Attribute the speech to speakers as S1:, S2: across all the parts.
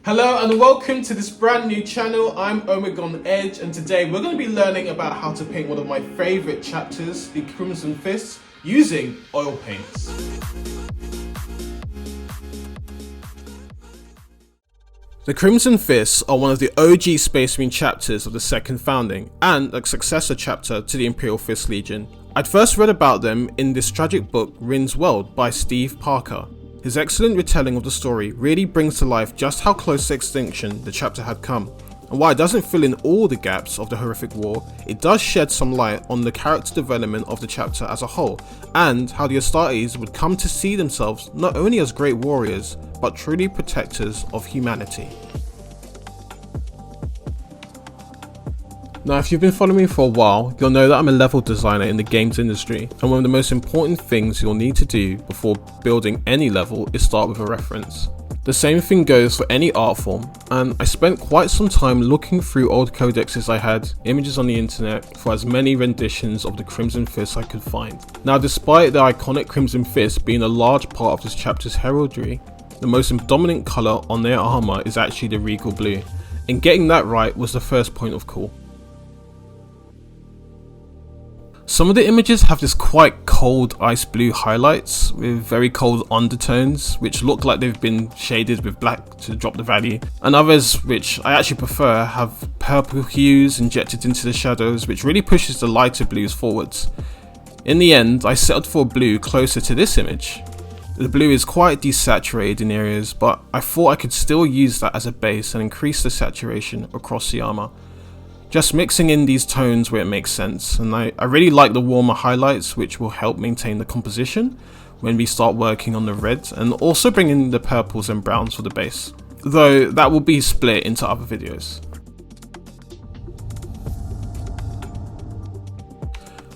S1: Hello and welcome to this brand new channel. I'm Omegon Edge, and today we're going to be learning about how to paint one of my favourite chapters, the Crimson Fist, using oil paints. The Crimson Fists are one of the OG Space Marine chapters of the Second Founding, and a successor chapter to the Imperial Fist Legion. I'd first read about them in this tragic book, Rin's World, by Steve Parker. His excellent retelling of the story really brings to life just how close to extinction the chapter had come, and while it doesn't fill in all the gaps of the horrific war, it does shed some light on the character development of the chapter as a whole, and how the Astartes would come to see themselves not only as great warriors, but truly protectors of humanity. Now, if you've been following me for a while, you'll know that I'm a level designer in the games industry, and one of the most important things you'll need to do before building any level is start with a reference. The same thing goes for any art form, and I spent quite some time looking through old codexes I had, images on the internet, for as many renditions of the Crimson Fist I could find. Now, despite the iconic Crimson Fist being a large part of this chapter's heraldry, the most dominant colour on their armour is actually the regal blue, and getting that right was the first point of call. Some of the images have this quite cold ice blue highlights with very cold undertones which look like they've been shaded with black to drop the value, and others, which I actually prefer, have purple hues injected into the shadows which really pushes the lighter blues forwards. In the end, I settled for a blue closer to this image. The blue is quite desaturated in areas, but I thought I could still use that as a base and increase the saturation across the armour. Just mixing in these tones where it makes sense, and I really like the warmer highlights which will help maintain the composition when we start working on the reds, and also bring in the purples and browns for the base, though that will be split into other videos.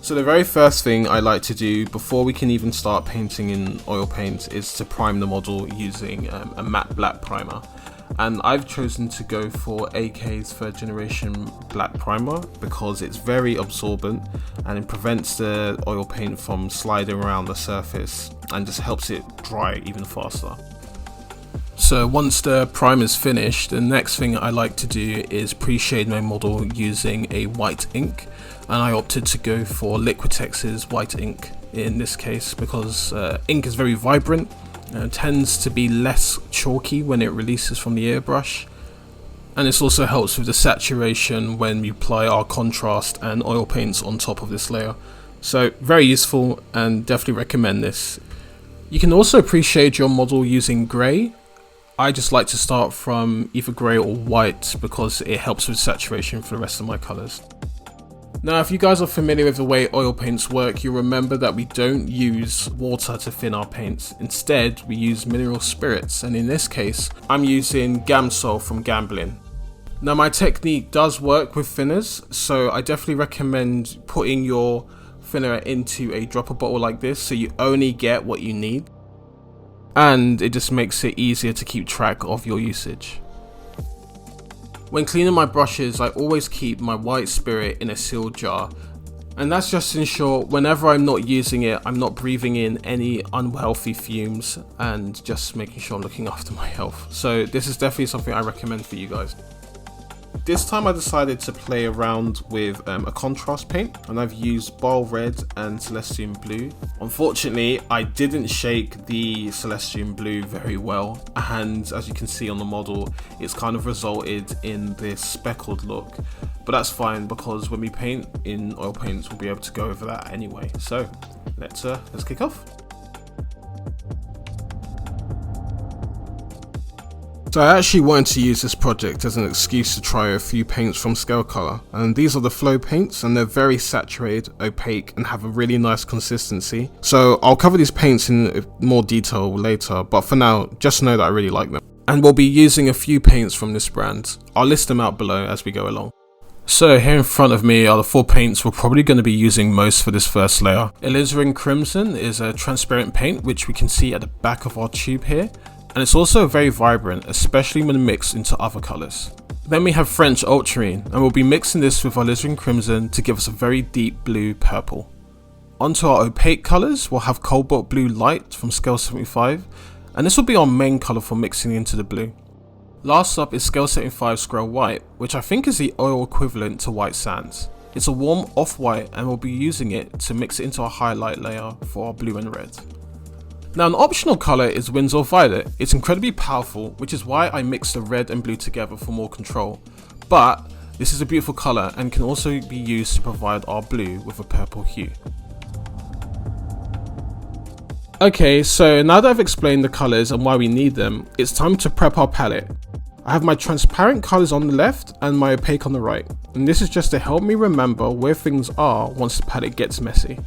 S1: So the very first thing I like to do before we can even start painting in oil paint is to prime the model using a matte black primer. And I've chosen to go for AK's third generation black primer because it's very absorbent and it prevents the oil paint from sliding around the surface and just helps it dry even faster. So once the primer is finished, the next thing I like to do is pre-shade my model using a white ink, and I opted to go for Liquitex's white ink in this case because ink is very vibrant. Tends to be less chalky when it releases from the airbrush, and this also helps with the saturation when we apply our contrast and oil paints on top of this layer. So very useful, and definitely recommend this. You can also pre-shade your model using grey. I just like to start from either grey or white because it helps with saturation for the rest of my colours. Now, if you guys are familiar with the way oil paints work, you'll remember that we don't use water to thin our paints. Instead, we use mineral spirits, and in this case, I'm using Gamsol from Gambling. Now, my technique does work with thinners, so I definitely recommend putting your thinner into a dropper bottle like this so you only get what you need. And it just makes it easier to keep track of your usage. When cleaning my brushes, I always keep my white spirit in a sealed jar, and that's just to ensure whenever I'm not using it, I'm not breathing in any unhealthy fumes, and just making sure I'm looking after my health. So this is definitely something I recommend for you guys. This time I decided to play around with a contrast paint, and I've used Bile Red and Celestium Blue. Unfortunately, I didn't shake the Celestium Blue very well, and as you can see on the model, it's kind of resulted in this speckled look. But that's fine because when we paint in oil paints, we'll be able to go over that anyway. So let's kick off. So I actually wanted to use this project as an excuse to try a few paints from Scalecolor, and these are the Floow paints, and they're very saturated, opaque, and have a really nice consistency. So I'll cover these paints in more detail later, but for now, just know that I really like them. And we'll be using a few paints from this brand. I'll list them out below as we go along. So here in front of me are the 4 paints we're probably going to be using most for this first layer. Alizarine Crimson is a transparent paint which we can see at the back of our tube here. And it's also very vibrant, especially when mixed into other colours. Then we have French Ultramarine, and we'll be mixing this with our Alizarine Crimson to give us a very deep blue purple. Onto our opaque colours, we'll have Cobalt Blue Light from Scale 75, and this will be our main colour for mixing into the blue. Last up is Scale Setting 5 Scale White, which I think is the oil equivalent to white sands. It's a warm off-white and we'll be using it to mix it into a highlight layer for our blue and red. Now an optional colour is Winsor Violet. It's incredibly powerful, which is why I mixed the red and blue together for more control, but this is a beautiful colour and can also be used to provide our blue with a purple hue. Okay, so now that I've explained the colours and why we need them, it's time to prep our palette. I have my transparent colours on the left and my opaque on the right, and this is just to help me remember where things are once the palette gets messy.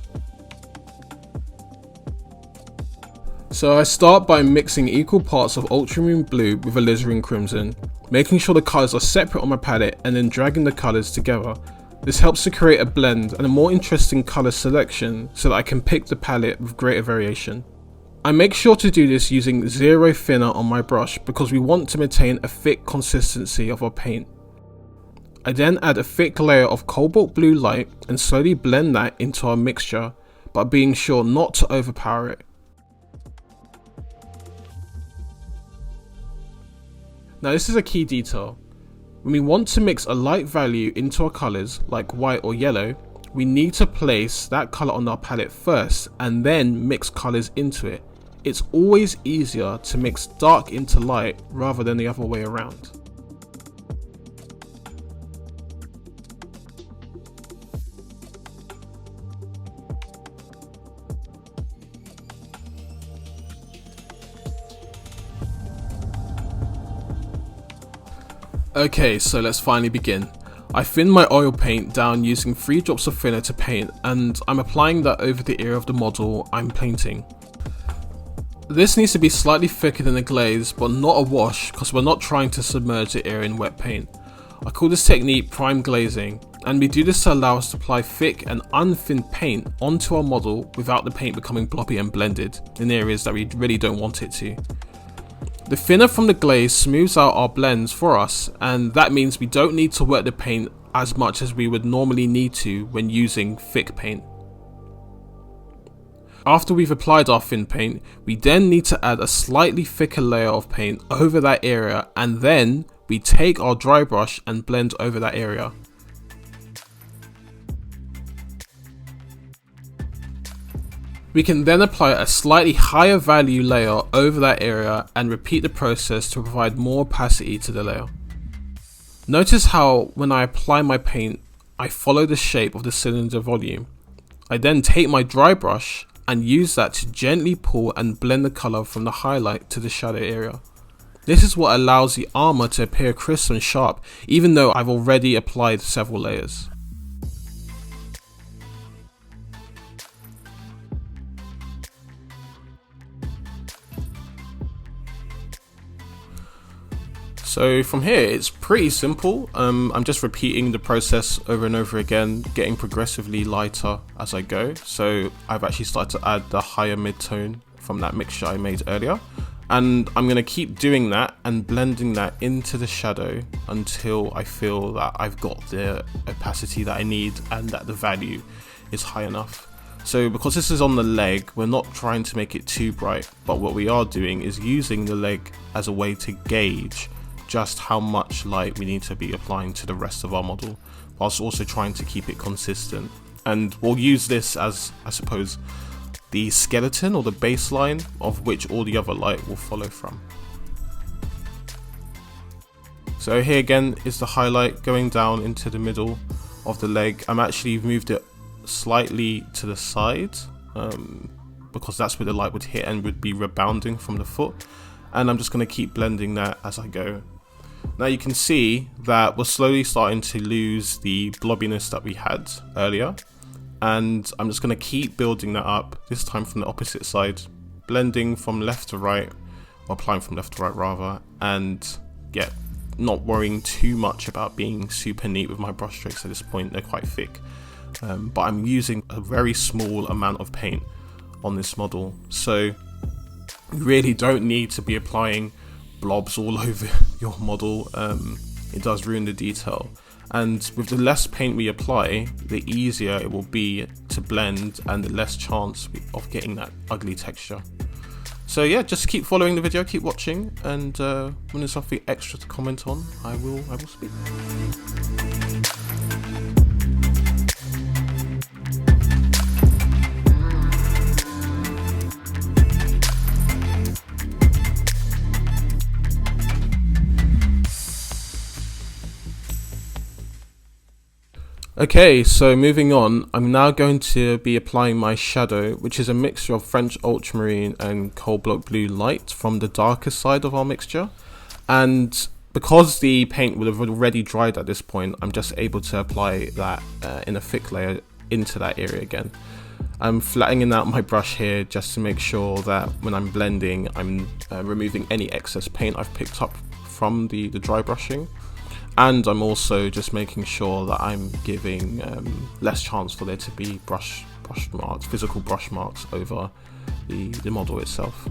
S1: So I start by mixing equal parts of Ultramarine Blue with Alizarine Crimson, making sure the colours are separate on my palette and then dragging the colours together. This helps to create a blend and a more interesting colour selection so that I can pick the palette with greater variation. I make sure to do this using zero thinner on my brush because we want to maintain a thick consistency of our paint. I then add a thick layer of Cobalt Blue light and slowly blend that into our mixture, but being sure not to overpower it. Now this is a key detail. When we want to mix a light value into our colours, like white or yellow, we need to place that colour on our palette first and then mix colours into it. It's always easier to mix dark into light rather than the other way around. Okay, so let's finally begin. I thin my oil paint down using 3 drops of thinner to paint, and I'm applying that over the area of the model I'm painting. This needs to be slightly thicker than the glaze, but not a wash because we're not trying to submerge the area in wet paint. I call this technique prime glazing, and we do this to allow us to apply thick and unthinned paint onto our model without the paint becoming blobby and blended in areas that we really don't want it to. The thinner from the glaze smooths out our blends for us, and that means we don't need to work the paint as much as we would normally need to when using thick paint. After we've applied our thin paint, we then need to add a slightly thicker layer of paint over that area, and then we take our dry brush and blend over that area. We can then apply a slightly higher value layer over that area and repeat the process to provide more opacity to the layer. Notice how when I apply my paint, I follow the shape of the cylinder volume. I then take my dry brush and use that to gently pull and blend the colour from the highlight to the shadow area. This is what allows the armour to appear crisp and sharp, even though I've already applied several layers. So from here, it's pretty simple. I'm just repeating the process over and over again, getting progressively lighter as I go. So I've actually started to add the higher mid-tone from that mixture I made earlier. And I'm going to keep doing that and blending that into the shadow until I feel that I've got the opacity that I need and that the value is high enough. So because this is on the leg, we're not trying to make it too bright, but what we are doing is using the leg as a way to gauge just how much light we need to be applying to the rest of our model, whilst also trying to keep it consistent. And we'll use this as, I suppose, the skeleton or the baseline of which all the other light will follow from. So here again is the highlight going down into the middle of the leg. I'm actually moved it slightly to the side because that's where the light would hit and would be rebounding from the foot. And I'm just going to keep blending that as I go. Now you can see that we're slowly starting to lose the blobbiness that we had earlier, and I'm just going to keep building that up, this time from the opposite side, blending from left to right, or applying from left to right rather, and not worrying too much about being super neat with my brush strokes at this point. They're quite thick, but I'm using a very small amount of paint on this model, so you really don't need to be applying blobs all over your model. It does ruin the detail, and with the less paint we apply, the easier it will be to blend and the less chance of getting that ugly texture. So yeah, just keep following the video, keep watching, and when there's something extra to comment on, I will speak. Okay, so moving on, I'm now going to be applying my shadow, which is a mixture of French Ultramarine and Cobalt Blue Light from the darker side of our mixture. And because the paint would have already dried at this point, I'm just able to apply that in a thick layer into that area again. I'm flattening out my brush here just to make sure that when I'm blending, I'm removing any excess paint I've picked up from the dry brushing. And I'm also just making sure that I'm giving less chance for there to be brush marks, physical brush marks over the model itself.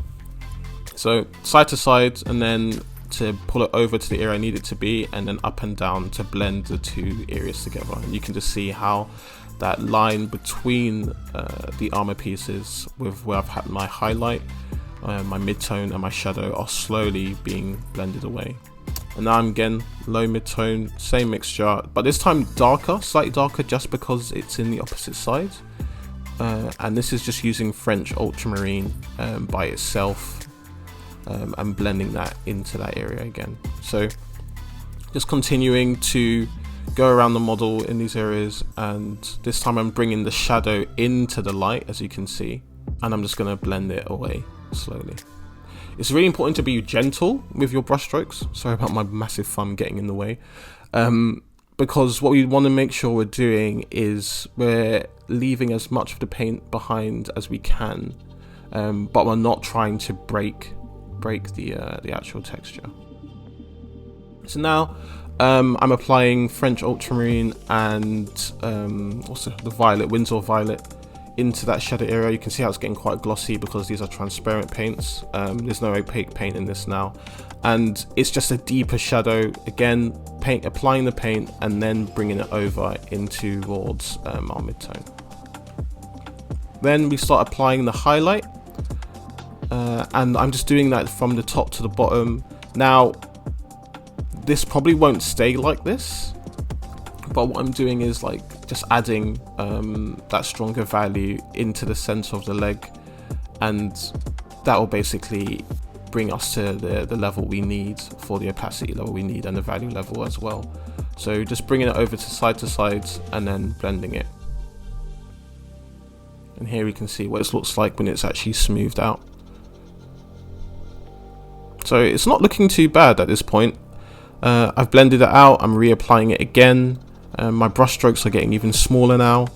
S1: So side to side, and then to pull it over to the area I need it to be, and then up and down to blend the two areas together. And you can just see how that line between the armor pieces with where I've had my highlight, my midtone and my shadow are slowly being blended away. And now I'm again low mid-tone, same mixture, but this time darker, slightly darker, just because it's in the opposite side. And this is just using French Ultramarine by itself and blending that into that area again. So just continuing to go around the model in these areas, and this time I'm bringing the shadow into the light, as you can see, and I'm just going to blend it away slowly. It's really important to be gentle with your brush strokes. Sorry about my massive thumb getting in the way. Because what we want to make sure we're doing is we're leaving as much of the paint behind as we can, but we're not trying to break the actual texture. So now I'm applying French Ultramarine and also the Violet, Winsor Violet, into that shadow area. You can see how it's getting quite glossy because these are transparent paints. There's no opaque paint in this now, and it's just a deeper shadow. Again, applying the paint and then bringing it over into towards our midtone. Then we start applying the highlight, and I'm just doing that from the top to the bottom. Now, this probably won't stay like this, but what I'm doing is like just adding that stronger value into the center of the leg, and that will basically bring us to the level we need for the opacity level we need and the value level as well. So just bringing it over to side and then blending it. And here we can see what it looks like when it's actually smoothed out. So it's not looking too bad at this point. I've blended it out, I'm reapplying it again. My brush strokes are getting even smaller now,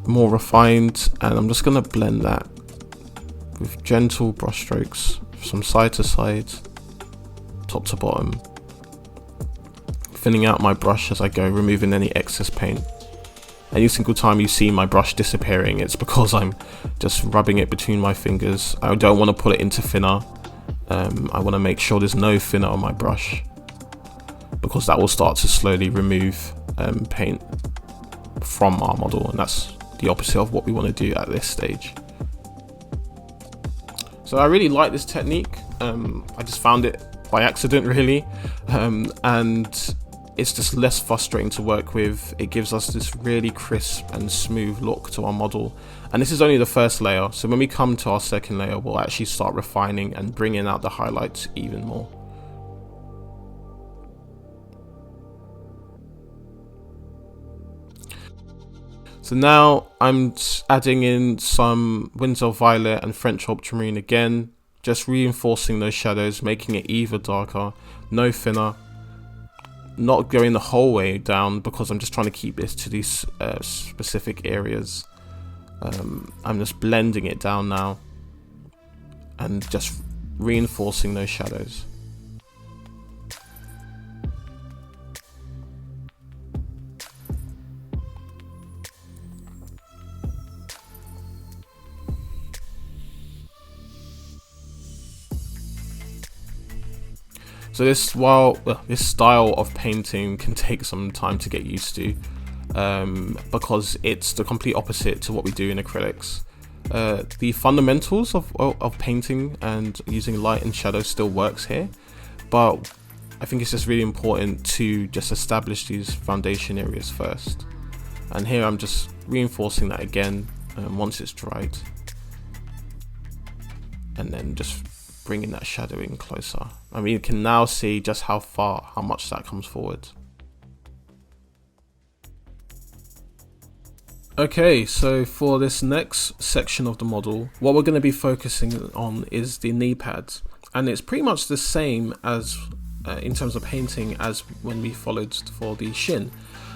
S1: more refined, and I'm just going to blend that with gentle brush strokes from side to side, top to bottom, thinning out my brush as I go, removing any excess paint. Any single time you see my brush disappearing, it's because I'm just rubbing it between my fingers. I don't want to put it into thinner. I want to make sure there's no thinner on my brush, because that will start to slowly remove paint from our model, and that's the opposite of what we want to do at this stage. So I really like this technique. I just found it by accident really, and it's just less frustrating to work with. It gives us this really crisp and smooth look to our model, and this is only the first layer, so when we come to our second layer we'll actually start refining and bringing out the highlights even more. So now I'm adding in some Winsor Violet and French Ultramarine again, just reinforcing those shadows, making it even darker, no thinner, not going the whole way down because I'm just trying to keep this to these specific areas. I'm just blending it down now and just reinforcing those shadows. So this style of painting can take some time to get used to, because it's the complete opposite to what we do in acrylics. The fundamentals of painting and using light and shadow still works here, but I think it's just really important to just establish these foundation areas first. And here I'm just reinforcing that again once it's dried, and then just bringing that shadow in closer. I mean, you can now see just how much that comes forward. Okay, so for this next section of the model, what we're going to be focusing on is the knee pads, and it's pretty much the same as in terms of painting as when we followed for the shin.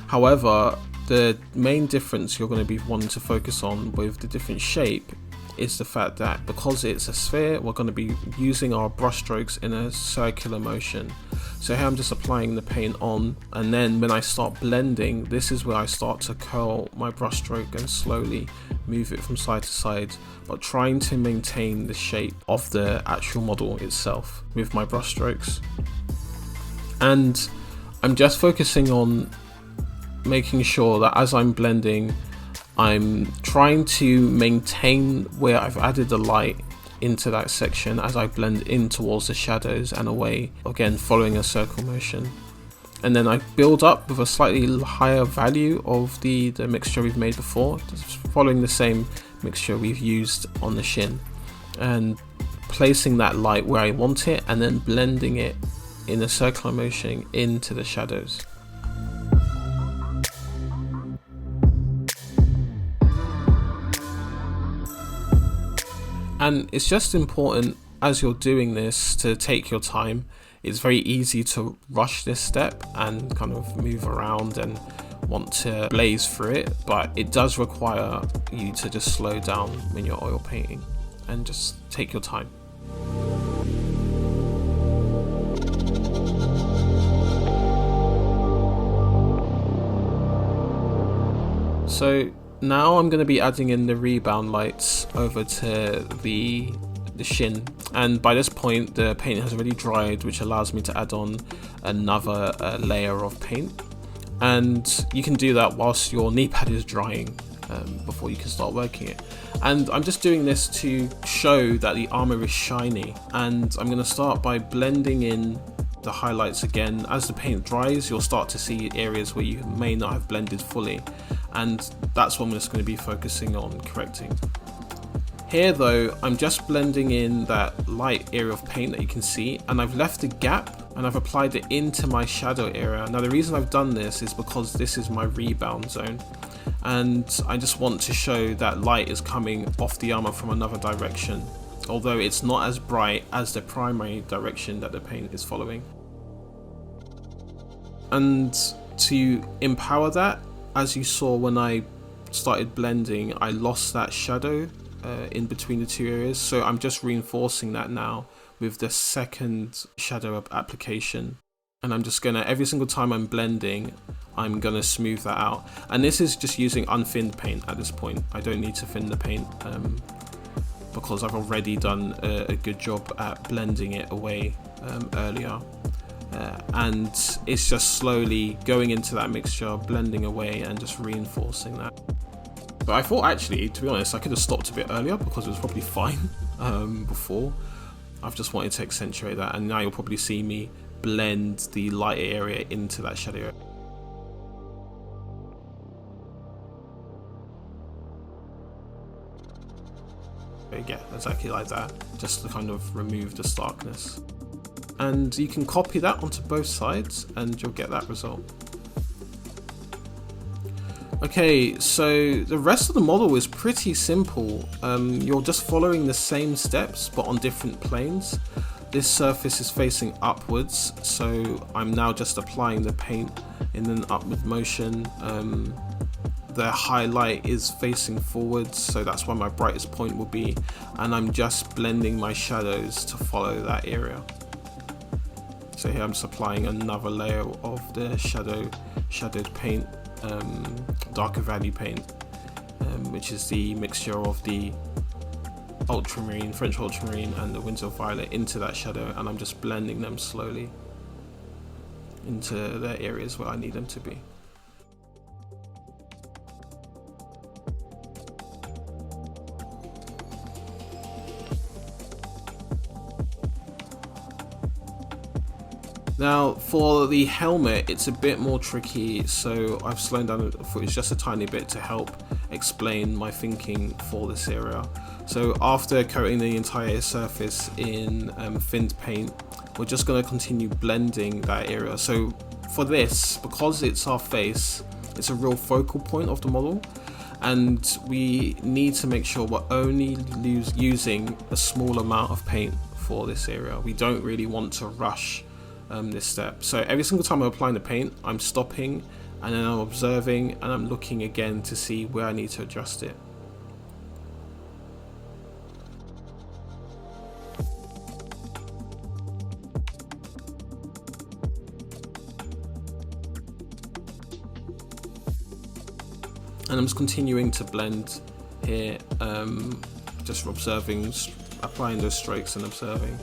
S1: However, the main difference you're going to be wanting to focus on with the different shape is the fact that because it's a sphere, we're going to be using our brush strokes in a circular motion. So here I'm just applying the paint on, and then when I start blending, this is where I start to curl my brush stroke and slowly move it from side to side, but trying to maintain the shape of the actual model itself with my brush strokes. And I'm just focusing on making sure that as I'm blending, I'm trying to maintain where I've added the light into that section as I blend in towards the shadows and away, again following a circle motion. And then I build up with a slightly higher value of the mixture we've made before, just following the same mixture we've used on the shin, and placing that light where I want it, and then blending it in a circular motion into the shadows. And it's just important as you're doing this to take your time. It's very easy to rush this step and kind of move around and want to blaze through it, but it does require you to just slow down when you're oil painting and just take your time. So now I'm going to be adding in the rebound lights over to the shin, and by this point the paint has already dried, which allows me to add on another layer of paint. And you can do that whilst your knee pad is drying before you can start working it. And I'm just doing this to show that the armor is shiny, and I'm going to start by blending in the highlights again. As the paint dries, you'll start to see areas where you may not have blended fully, and that's what I'm just going to be focusing on correcting. Here though, I'm just blending in that light area of paint that you can see, and I've left a gap and I've applied it into my shadow area. Now the reason I've done this is because this is my rebound zone, and I just want to show that light is coming off the armor from another direction, although it's not as bright as the primary direction that the paint is following. And to empower that, as you saw when I started blending, I lost that shadow in between the two areas, so I'm just reinforcing that now with the second shadow application. And I'm just gonna, every single time I'm blending, I'm gonna smooth that out. And this is just using unthinned paint at this point. I don't need to thin the paint because I've already done a good job at blending it away earlier. And it's just slowly going into that mixture, blending away and just reinforcing that. But I thought, actually, to be honest, I could have stopped a bit earlier because it was probably fine before. I've just wanted to accentuate that, and now you'll probably see me blend the lighter area into that shadow area. Yeah, exactly like that, just to kind of remove the starkness. And you can copy that onto both sides and you'll get that result. Okay, so the rest of the model is pretty simple. You're just following the same steps but on different planes. This surface is facing upwards, so I'm now just applying the paint in an upward motion. The highlight is facing forwards, so that's where my brightest point will be, and I'm just blending my shadows to follow that area. So here I'm just applying another layer of the shadowed paint, darker value paint, which is the mixture of the Ultramarine, French Ultramarine and the Winsor Violet into that shadow, and I'm just blending them slowly into the areas where I need them to be. Now for the helmet, it's a bit more tricky, so I've slowed down the footage just a tiny bit to help explain my thinking for this area. So after coating the entire surface in thinned paint, we're just going to continue blending that area. So for this, because it's our face, it's a real focal point of the model, and we need to make sure we're only using a small amount of paint for this area. We don't really want to rush this step. So every single time I'm applying the paint, I'm stopping and then I'm observing and I'm looking again to see where I need to adjust it. And I'm just continuing to blend here, just observing, applying those strokes and observing.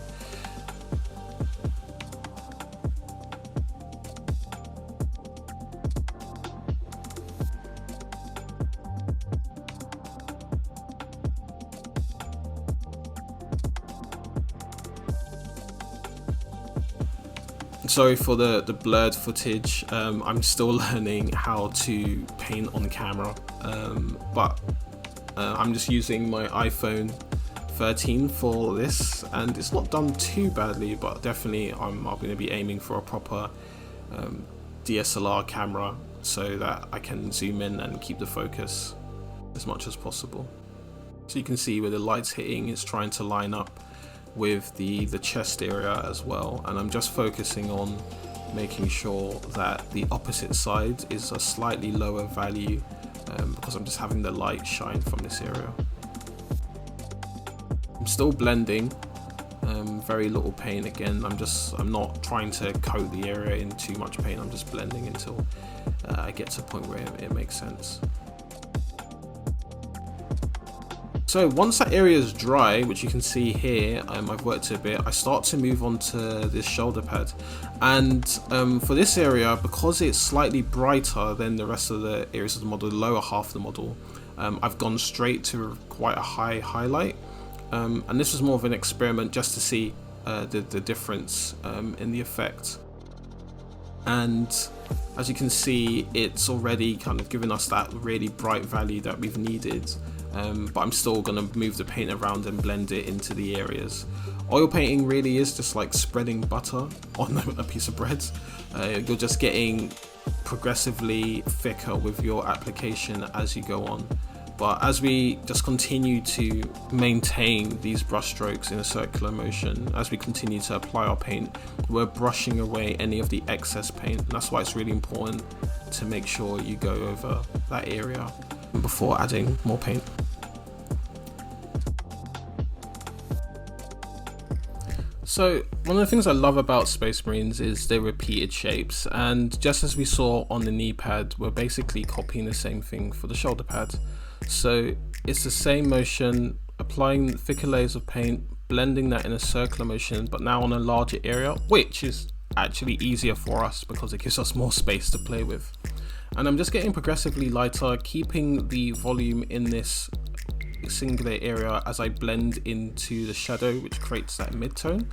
S1: Sorry for the blurred footage. I'm still learning how to paint on camera, but I'm just using my iPhone 13 for this, and it's not done too badly, but definitely I'm going to be aiming for a proper DSLR camera so that I can zoom in and keep the focus as much as possible. So you can see where the light's hitting, it's trying to line up with the chest area as well, and I'm just focusing on making sure that the opposite side is a slightly lower value, because I'm just having the light shine from this area. I'm still blending, very little paint again. I'm not trying to coat the area in too much paint. I'm just blending until I get to a point where it makes sense. So once that area is dry, which you can see here, I've worked it a bit, I start to move on to this shoulder pad. And for this area, because it's slightly brighter than the rest of the areas of the model, the lower half of the model, I've gone straight to quite a high highlight. And this was more of an experiment just to see the difference in the effect. And as you can see, it's already kind of given us that really bright value that we've needed. But I'm still going to move the paint around and blend it into the areas. Oil painting really is just like spreading butter on a piece of bread. You're just getting progressively thicker with your application as you go on. But as we just continue to maintain these brush strokes in a circular motion, as we continue to apply our paint, we're brushing away any of the excess paint. And that's why it's really important to make sure you go over that area before adding more paint. So one of the things I love about Space Marines is their repeated shapes, and just as we saw on the knee pad, we're basically copying the same thing for the shoulder pad. So it's the same motion, applying thicker layers of paint, blending that in a circular motion, but now on a larger area, which is actually easier for us because it gives us more space to play with. And I'm just getting progressively lighter, keeping the volume in this singular area as I blend into the shadow, which creates that mid-tone.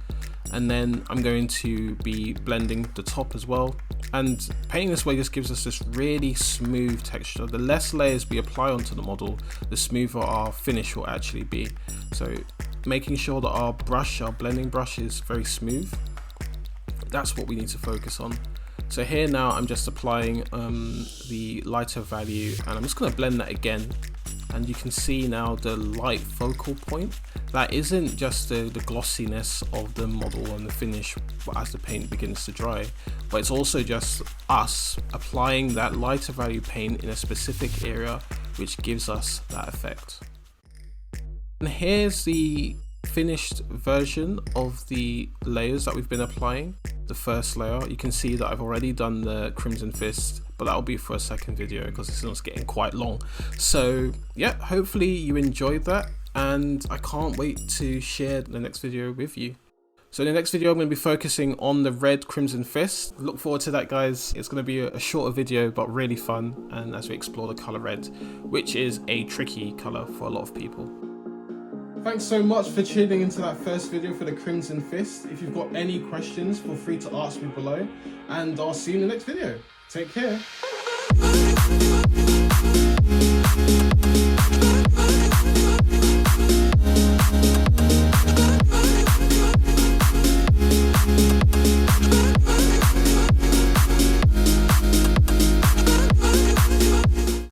S1: And then I'm going to be blending the top as well. And painting this way just gives us this really smooth texture. The less layers we apply onto the model, the smoother our finish will actually be. So making sure that our blending brush is very smooth, that's what we need to focus on. So here now I'm just applying the lighter value, and I'm just going to blend that again. And you can see now the light focal point. That isn't just the glossiness of the model and the finish as the paint begins to dry, but it's also just us applying that lighter value paint in a specific area, which gives us that effect. And here's the finished version of the layers that we've been applying. The first layer, you can see that I've already done the Crimson Fist, but that'll be for a second video because this one's getting quite long. So yeah, hopefully you enjoyed that, and I can't wait to share the next video with you. So in the next video I'm going to be focusing on the red Crimson Fist. Look forward to that, guys. It's going to be a shorter video but really fun, and as we explore the color red, which is a tricky color for a lot of people. Thanks so much for tuning into that first video for the Crimson Fist. If you've got any questions, feel free to ask me below, and I'll see you in the next video. Take care.